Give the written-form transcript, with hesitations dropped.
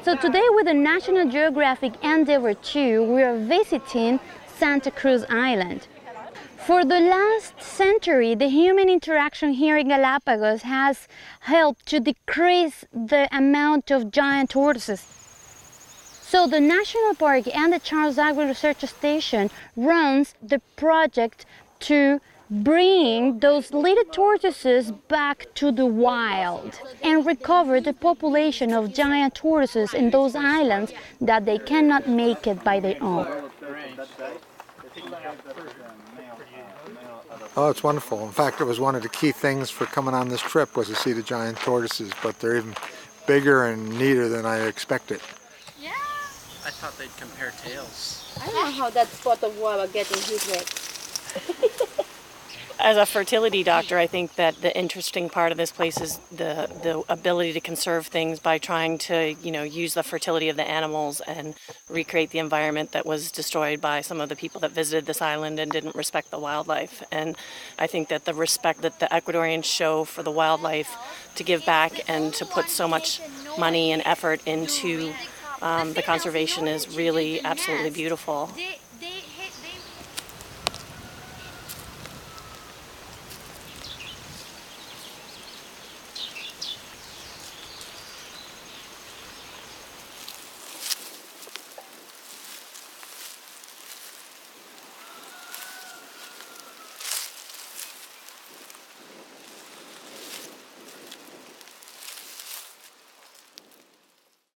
So today with the National Geographic Endeavour 2, we are visiting Santa Cruz Island. For the last century, the human interaction here in Galápagos has helped to decrease the amount of giant tortoises. So the National Park and the Charles Darwin Research Station runs the project to bring those little tortoises back to the wild and recover the population of giant tortoises in those islands that they cannot make it by their own. Oh, it's wonderful. In fact, it was one of the key things for coming on this trip was to see the giant tortoises, but they're even bigger and neater than I expected. Yeah. I thought they'd compare tails. I don't know how that spot of water gets in his head. As a fertility doctor, I think that the interesting part of this place is the ability to conserve things by trying to, use the fertility of the animals and recreate the environment that was destroyed by some of the people that visited this island and didn't respect the wildlife. And I think that the respect that the Ecuadorians show for the wildlife to give back and to put so much money and effort into the conservation is really absolutely beautiful.